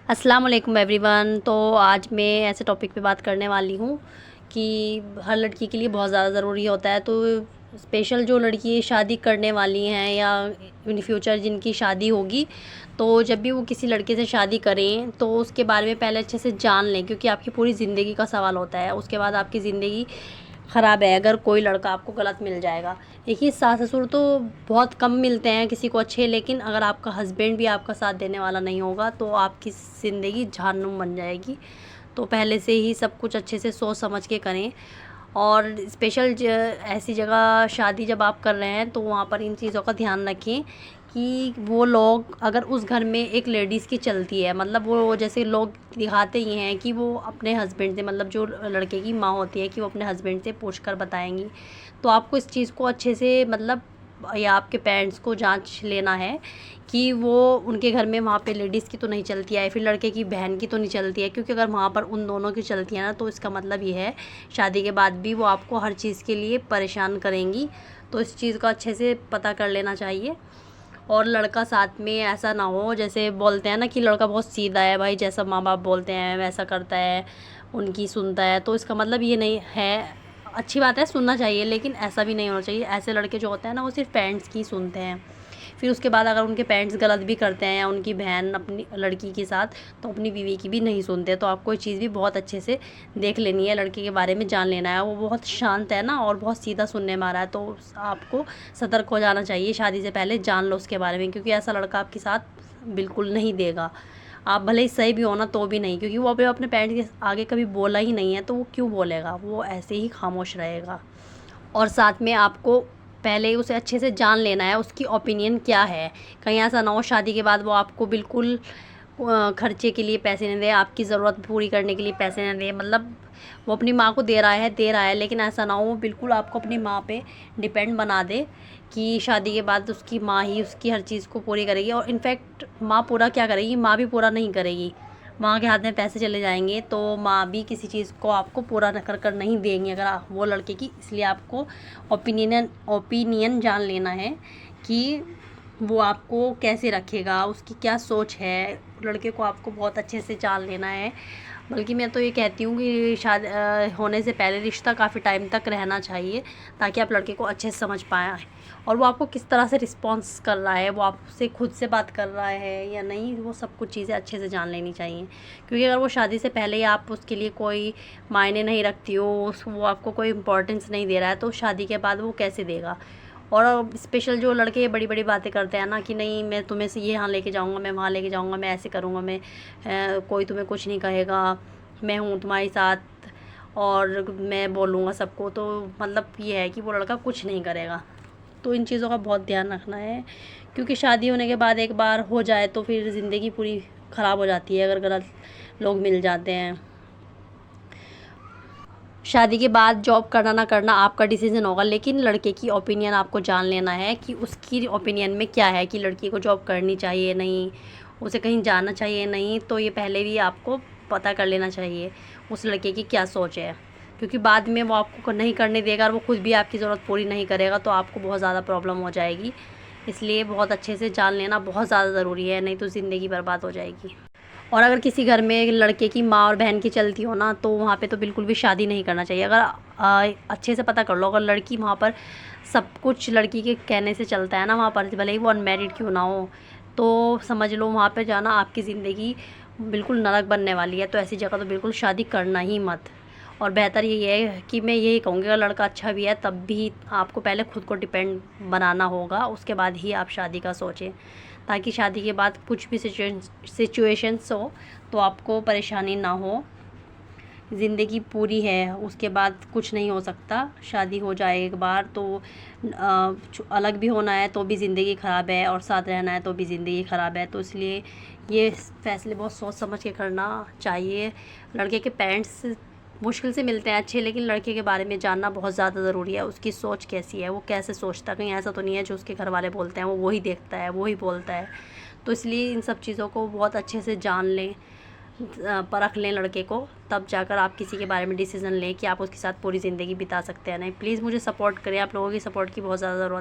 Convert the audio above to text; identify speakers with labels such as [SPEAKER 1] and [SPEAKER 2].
[SPEAKER 1] अस्सलाम वालेकुम एवरीवन। तो आज मैं ऐसे टॉपिक पे बात करने वाली हूँ कि हर लड़की के लिए बहुत ज़्यादा ज़रूरी होता है। तो स्पेशल जो लड़की शादी करने वाली हैं या इन फ्यूचर जिनकी शादी होगी, तो जब भी वो किसी लड़के से शादी करें तो उसके बारे में पहले अच्छे से जान लें, क्योंकि आपकी पूरी ज़िंदगी का सवाल होता है। उसके बाद आपकी ज़िंदगी ख़राब है अगर कोई लड़का आपको गलत मिल जाएगा। देखिए, सास ससुर तो बहुत कम मिलते हैं किसी को अच्छे, लेकिन अगर आपका हस्बैंड भी आपका साथ देने वाला नहीं होगा तो आपकी ज़िंदगी जहन्नुम बन जाएगी। तो पहले से ही सब कुछ अच्छे से सोच समझ के करें। और स्पेशल ऐसी जगह शादी जब आप कर रहे हैं तो वहाँ पर इन चीज़ों का ध्यान रखें कि वो लोग, अगर उस घर में एक लेडीज़ की चलती है, मतलब वो जैसे लोग दिखाते ही हैं कि वो अपने हस्बैंड से, मतलब जो लड़के की माँ होती है कि वो अपने हस्बैंड से पूछ कर बताएंगी। तो आपको इस चीज़ को अच्छे से, मतलब या आपके पेरेंट्स को जांच लेना है कि वो उनके घर में वहाँ पे लेडीज़ की तो नहीं चलती है, फिर लड़के की बहन की तो नहीं चलती है। क्योंकि अगर वहाँ पर उन दोनों की चलती है ना, तो इसका मतलब ये है शादी के बाद भी वो आपको हर चीज़ के लिए परेशान करेंगी। तो इस चीज़ का अच्छे से पता कर लेना चाहिए। और लड़का साथ में ऐसा ना हो, जैसे बोलते हैं ना कि लड़का बहुत सीधा है भाई, जैसा माँ बाप बोलते हैं वैसा करता है, उनकी सुनता है। तो इसका मतलब ये नहीं है, अच्छी बात है सुनना चाहिए, लेकिन ऐसा भी नहीं होना चाहिए। ऐसे लड़के जो होते हैं ना, वो सिर्फ पेरेंट्स की सुनते हैं। फिर उसके बाद अगर उनके पेरेंट्स गलत भी करते हैं या उनकी बहन अपनी लड़की के साथ, तो अपनी बीवी की भी नहीं सुनते। तो आपको ये चीज़ भी बहुत अच्छे से देख लेनी है, लड़के के बारे में जान लेना है। वो बहुत शांत है ना और बहुत सीधा सुनने में आ रहा है, तो आपको सतर्क हो जाना चाहिए। शादी से पहले जान लो उसके बारे में, क्योंकि ऐसा लड़का आपके साथ बिल्कुल नहीं देगा। आप भले ही सही भी हो ना तो भी नहीं, क्योंकि वो अपने पेरेंट्स के आगे कभी बोला ही नहीं है, तो वो क्यों बोलेगा, वो ऐसे ही खामोश रहेगा। और साथ में आपको पहले ही उसे अच्छे से जान लेना है, उसकी ओपिनियन क्या है। कहीं ऐसा ना हो शादी के बाद वो आपको बिल्कुल खर्चे के लिए पैसे नहीं दे, आपकी ज़रूरत पूरी करने के लिए पैसे नहीं दे। मतलब वो अपनी माँ को दे रहा है, लेकिन ऐसा ना हो वो बिल्कुल आपको अपनी माँ पे डिपेंड बना दे कि शादी के बाद उसकी माँ ही उसकी हर चीज़ को पूरी करेगी। और इनफैक्ट माँ पूरा क्या करेगी, माँ भी पूरा नहीं करेगी। माँ के हाथ में पैसे चले जाएंगे तो माँ भी किसी चीज़ को आपको पूरा न कर नहीं देंगी अगर वो लड़के की। इसलिए आपको ओपिनियन जान लेना है कि वो आपको कैसे रखेगा, उसकी क्या सोच है। लड़के को आपको बहुत अच्छे से जान लेना है। बल्कि मैं तो ये कहती हूँ कि शादी होने से पहले रिश्ता काफ़ी टाइम तक रहना चाहिए, ताकि आप लड़के को अच्छे से समझ पाएँ और वो आपको किस तरह से रिस्पॉन्स कर रहा है, वो आपसे खुद से बात कर रहा है या नहीं, वो सब कुछ चीज़ें अच्छे से जान लेनी चाहिए। क्योंकि अगर वो शादी से पहले ही आप उसके लिए कोई मायने नहीं रखती हो, वो आपको कोई इम्पोर्टेंस नहीं दे रहा है, तो शादी के बाद वो कैसे देगा। और स्पेशल जो लड़के बड़ी बड़ी बातें करते हैं ना कि नहीं मैं तुम्हें से ये यहाँ लेके जाऊँगा, मैं वहाँ लेके जाऊँगा, मैं ऐसे करूँगा, मैं कोई तुम्हें कुछ नहीं कहेगा, मैं हूँ तुम्हारे साथ और मैं बोलूँगा सबको, तो मतलब ये है कि वो लड़का कुछ नहीं करेगा। तो इन चीज़ों का बहुत ध्यान रखना है, क्योंकि शादी होने के बाद एक बार हो जाए तो फिर ज़िंदगी पूरी ख़राब हो जाती है अगर गलत लोग मिल जाते हैं। शादी के बाद जॉब करना ना करना आपका डिसीज़न होगा, लेकिन लड़के की ओपिनियन आपको जान लेना है कि उसकी ओपिनियन में क्या है, कि लड़की को जॉब करनी चाहिए नहीं, उसे कहीं जाना चाहिए नहीं। तो ये पहले भी आपको पता कर लेना चाहिए उस लड़के की क्या सोच है, क्योंकि बाद में वो आपको नहीं करने देगा और वो खुद भी आपकी ज़रूरत पूरी नहीं करेगा, तो आपको बहुत ज़्यादा प्रॉब्लम हो जाएगी। इसलिए बहुत अच्छे से जान लेना बहुत ज़्यादा ज़रूरी है, नहीं तो ज़िंदगी बर्बाद हो जाएगी। और अगर किसी घर में लड़के की माँ और बहन की चलती हो ना, तो वहाँ पे तो बिल्कुल भी शादी नहीं करना चाहिए। अगर अच्छे से पता कर लो, अगर लड़की वहाँ पर सब कुछ लड़की के कहने से चलता है ना वहाँ पर, भले ही वो अनमेरिड क्यों ना हो, तो समझ लो वहाँ पे जाना आपकी ज़िंदगी बिल्कुल नरक बनने वाली है। तो ऐसी जगह तो बिल्कुल शादी करना ही मत। और बेहतर यही है कि मैं यही कहूँगी, अगर लड़का अच्छा भी है तब भी आपको पहले खुद को डिपेंड बनाना होगा, उसके बाद ही आप शादी का सोचें, ताकि शादी के बाद कुछ भी सिचुएशंस हो तो आपको परेशानी ना हो। ज़िंदगी पूरी है, उसके बाद कुछ नहीं हो सकता। शादी हो जाए एक बार तो अलग भी होना है तो भी ज़िंदगी ख़राब है, और साथ रहना है तो भी ज़िंदगी ख़राब है। तो इसलिए ये फ़ैसले बहुत सोच समझ के करना चाहिए। लड़के के पेरेंट्स मुश्किल से मिलते हैं अच्छे, लेकिन लड़के के बारे में जानना बहुत ज़्यादा ज़रूरी है। उसकी सोच कैसी है, वो कैसे सोचता है, कहीं ऐसा तो नहीं है जो उसके घर वाले बोलते हैं वो वही देखता है, वही बोलता है। तो इसलिए इन सब चीज़ों को बहुत अच्छे से जान लें, परख लें लड़के को, तब जाकर आप किसी के बारे में डिसीज़न लें कि आप उसके साथ पूरी ज़िंदगी बिता सकते हैं नहीं। प्लीज़ मुझे सपोर्ट करें, आप लोगों की सपोर्ट की बहुत ज़्यादा ज़रूरत है।